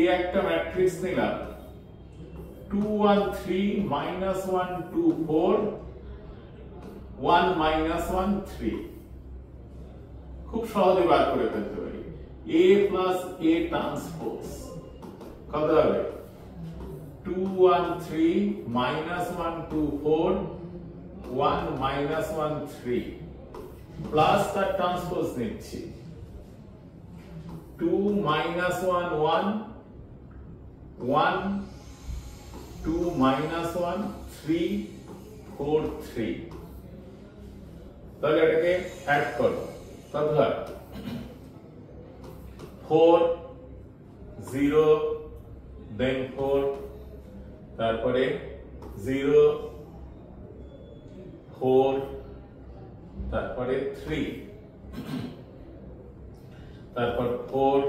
Speaker 1: এই একটা ম্যাট্রিক্স নিলাম 2 1 3 minus 1 2 4 1 minus 1 3, খুব সহজে বার করে ফেলতে পারি। a plus a ট্রান্সপোজ কত হবে 2 1 3 minus 1 2 4 1 minus 1 3 প্লাস তার ট্রান্সপোজ নিচ্ছি 2 minus 1 1 1 2 minus 1 3 4 3। তাহলে এটাকে অ্যাড করো, কত হয় 4 0 দেন 4, তারপরে 0 4, তারপরে 3, তারপর 4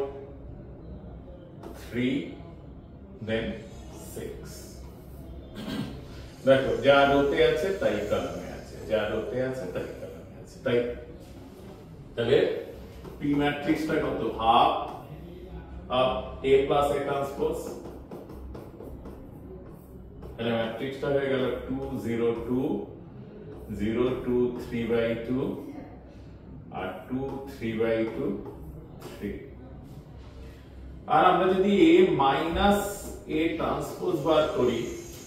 Speaker 1: 3 দেন 6। দেখো যা রোতে আছে তাই কলমে আছে, যা রোতে আছে তাই কলমে আছে, তাই। তাহলে p ম্যাট্রিক্সটা কত half of a plus a transpose, তাহলে ম্যাট্রিক্সটা হয়ে গেল 2 0 2 0 2 3/2 আর 2 3/2 3। আর আমরা যদি a মাইনাস a ট্রান্সপোজ বার করি,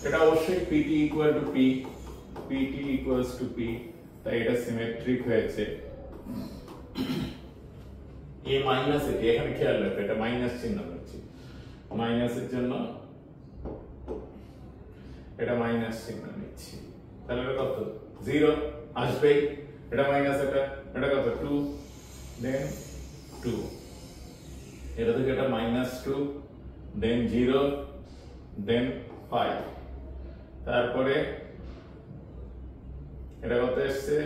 Speaker 1: এটা অবশ্যই pt equal to p, pt equals to p, তাই এটা সিমেট্রিক হয়েছে। a মাইনাস এটি এখানে খেয়াল রাখো, এটা মাইনাস চিহ্ন হচ্ছে, মাইনাসের জন্য এটা মাইনাস চিহ্ন নিচ্ছি, তাহলে এটা কত 0 আসবে, এটা মাইনাস এটা কত 2 দেন 2, এটা থেকে এটা মাইনাস 2 দেন 0 দেন 5, তারপরে এটা কত আসছে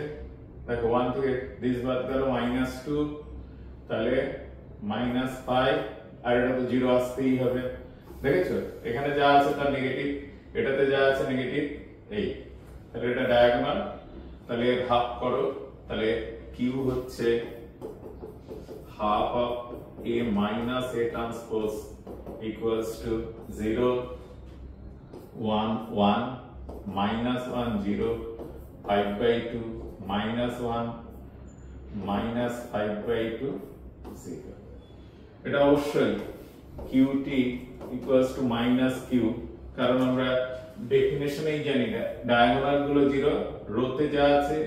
Speaker 1: দেখো 1 থেকে দিস বাদ গেল -2, তাহলে -5, আর এটা তো 0 আসতেই হবে। দেখেছো এখানে যা আছে তার নেগেটিভ, এটাতে যা আছে নেগেটিভ, এই তাহলে এটা ডায়াগোনাল, তাহলে হাফ করো, তাহলে কিউ হচ্ছে half of a minus a transpose equals to 0 1 1 minus 1 0 5/2 -1 -5/2 0 এটা অবশ্যই qt equals to -q কারণ আমরা ডেফিনেশনেই জানি না ডায়াগোনাল গুলো 0 রোতে যা আছে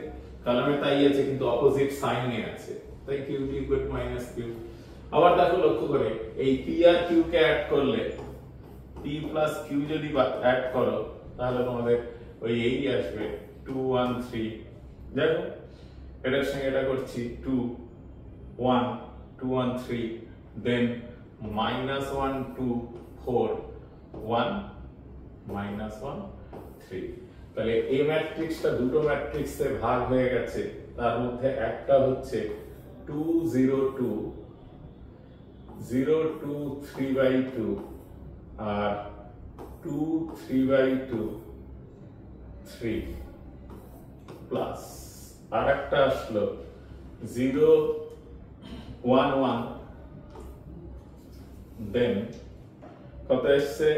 Speaker 1: কলামে তাই আছে কিন্তু অপোজিট সাইনে আছে তাই qt equal to -q আবার দেখো লক্ষ্য করে এই p আর q কে অ্যাড করলে p plus q যদি অ্যাড করো তাহলে তোমাদের ওই এই আসবে 2 1 3 দেখো এটার সঙ্গে এটা করছি 2 1 2 1 3 then -1 2 4 1 -1 3 তাহলে এই ম্যাট্রিক্সটা দুটো ম্যাট্রিক্সে ভাগ হয়ে গেছে তার মধ্যে একটা হচ্ছে 2 0 2 0 2 3/2 আর 2 3/2 3 প্লাস আরেকটা আসলো 0 1 1 then কত আসছে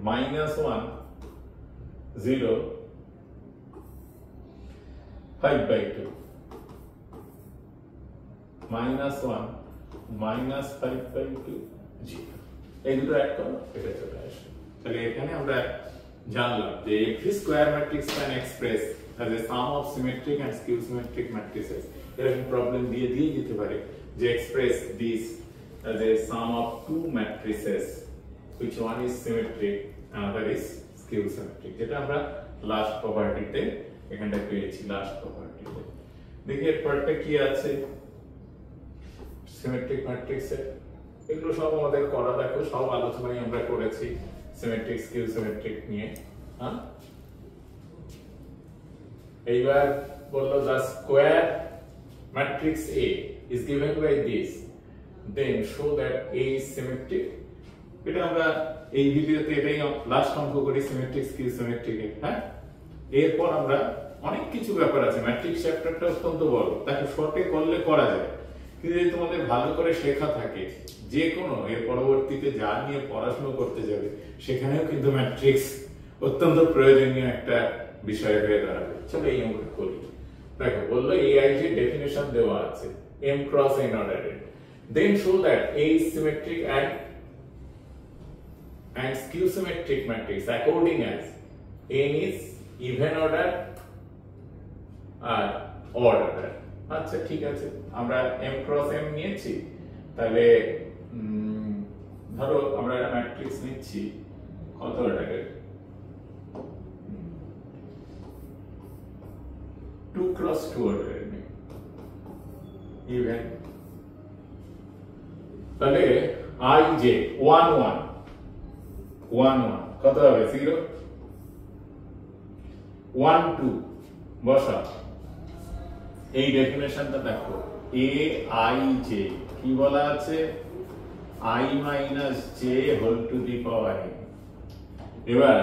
Speaker 1: -1 0 5/2 -1 -5/2 0 এই দুটো অ্যাড করো এটা চলে আসবে তাহলে এখানে আমরা জানলাম যে every square matrix can express as a sum of symmetric and skew symmetric matrices এরকম প্রবলেম দিয়ে যেতে পারে যে express this as a sum of two matrices which one is symmetric another is skew symmetric যেটা আমরা last প্রপার্টিতে এখানটা পেয়েছি last প্রপার্টিতে দেখি এর পরটা কি আছে সিমেট্রিক ম্যাট্রিক্সের এগুলো সব আমাদের করা দেখো সব আলোচনাই আমরা করেছি সিমেট্রিক স্কিউ সিমেট্রিক নিয়ে হ্যাঁ এইবার বললো the square matrix A is given by this then show that A is symmetric এটা আমরা এই ভিডিওতে এটাই লাস্ট অঙ্ক করি সিমেট্রিক স্কিউ সিমেট্রিক হ্যাঁ এরপর আমরা অনেক কিছু ব্যাপার আছে ম্যাট্রিক্স চ্যাপ্টারটা অত্যন্ত বড় তাকে শর্টে করলে করা যায় কিন্তু যদি তোমাদের ভালো করে শেখা থাকে যে কোনো এর পরবর্তীতে যা নিয়ে পড়াশোনা করতে যাবে সেখানেও কিন্তু ম্যাট্রিক্স অত্যন্ত প্রয়োজনীয় একটা বিষয় হয়ে দাঁড়াবে চলো এই অঙ্কটা করি দেখো বললো AIJ ডেফিনেশন দেওয়া আছে m cross n ordered then show that A is symmetric and skew symmetric matrix according as n is even order R odd order আচ্ছা ঠিক আছে আমরা m cross m নিয়েছি তাহলে ধরো আমরা একটা ম্যাট্রিক্স নিচ্ছি কত অর্ডারের 2 cross 2 অর্ডারের নেই ইভেন তাহলে ij 1 1 1 1 কত হবে 0 1 2 বসা এই ডেফিনেশনটা দেখো aij কি বলা আছে I minus j whole to the power n এবার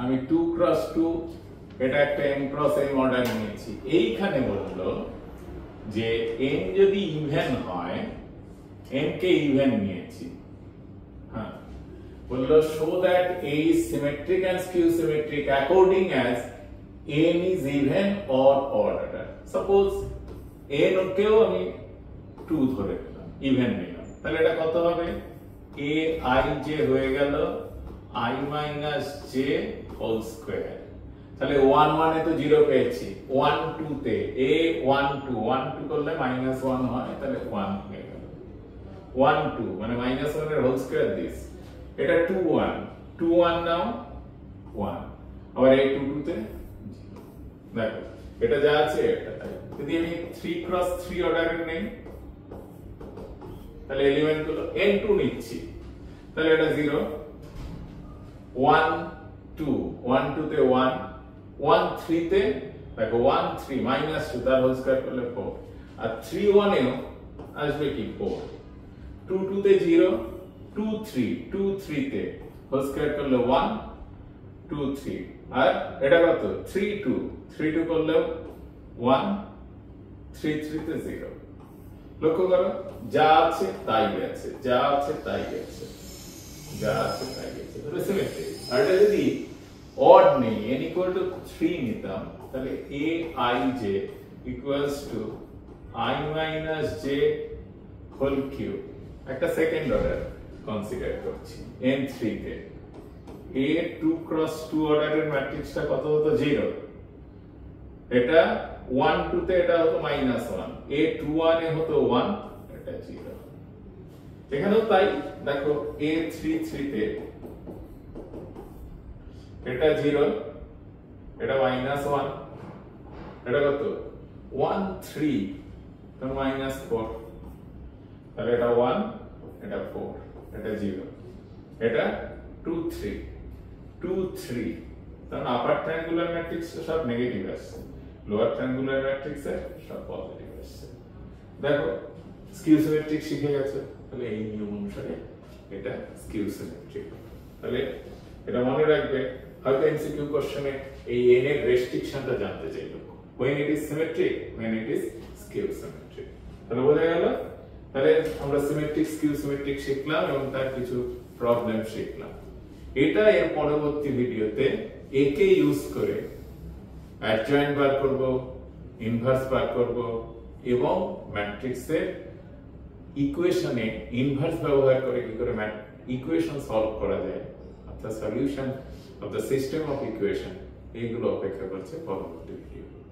Speaker 1: আমি 2 cross 2 এটা একটা m cross m অর্ডার নিয়েছি এইখানে বললো যে n যদি ইভেন হয় n কে ইভেন নিয়েছি হ্যাঁ বললো show that A is symmetric and skew symmetric according as n is even or odd order suppose n কেও আমি 2 ধরে নিলাম ইভেন নিলাম তাহলে এটা কত হবে aij হয়ে গেল I minus j whole square তাহলে 1 1 এ তো 0 পেয়েছি 1 2 তে a 1 2 1 2 করলে -1 হয় তাহলে 1 হয়ে গেল 1 2 মানে -1 এর হোল স্কয়ার দিস এটা 2 1 2 1 নাও 1 আবার এই 2 2 তে দেখো এটা যা আছে এটা তাই যদি আমি 3 cross 3 অর্ডারের নেই তাহলে এলিমেন্ট গুলো n2 নিচ্ছি তাহলে এটা 0 1 2 1 2 তে 1 1 3 তে দেখো 1 3 -2 তার হোল স্কয়ার করলে 4 আর 3 1 এও আসবে কি 4 2 2 তে 0 2 3 2 3 তে হোল স্কয়ার করলে 1 2 3 আর এটা কত 3 2 3 2 করলে 1 3 3 তে 0 লক্ষ্য করো যা আছে তাই আছে যা আছে তাই আছে যা আছে তাই আছে তাহলে সিমেট্রিক আর এটা যদি অড নেই n = 3 নিতাম তাহলে aij equals to I minus j whole cube একটা সেকেন্ড অর্ডার কনসিডার করছি n3 তে a 2 cross 2 অর্ডারের ম্যাট্রিক্সটা কত হতো 0 এটা 1 2 তে এটা হতো -1 a 21 এ হতো 1 এটা 0 এখানেও তাই দেখো a 33 তে এটা 0 এটা -1 এটা কত 1 3 তাহলে -4 তাহলে এটা 1 এটা 4 এটা 0 এটা 2 3 2 3 তাহলে আপার ট্রায়াঙ্গুলার ম্যাট্রিক্স সব নেগেটিভ আসছে লোয়ার ট্রায়াঙ্গুলার ম্যাট্রিক্স এর সব পজিটিভ আসছে দেখো স্কিউ সিমেট্রিক শিখে গেছে তাহলে এই নিয়ম অনুসারে এটা স্কিউ সিমেট্রিক তাহলে এটা মনে রাখবে হয়তো এমসিকিউ কোশ্চেনে এই n এর রেস্ট্রিকশনটা জানতে চাইলো when it is symmetric when it is skew symmetric তাহলে বোঝা গেল তাহলে আমরা সিমেট্রিক স্কিউ সিমেট্রিক শিখলাম এবং তার কিছু প্রবলেম শিখলাম এটা এর পরবর্তী ভিডিওতে একে ইউজ করে অ্যাডজয়েন্ট বার করব ইনভার্স বার করব এবং ম্যাট্রিক্সের ইকুয়েশনে ইনভার্স ব্যবহার করে কি করে ইকুয়েশন সলভ করা যায় অর্থাৎ solution of the system of equation এইগুলো অপেক্ষা করছে পরবর্তী ভিডিও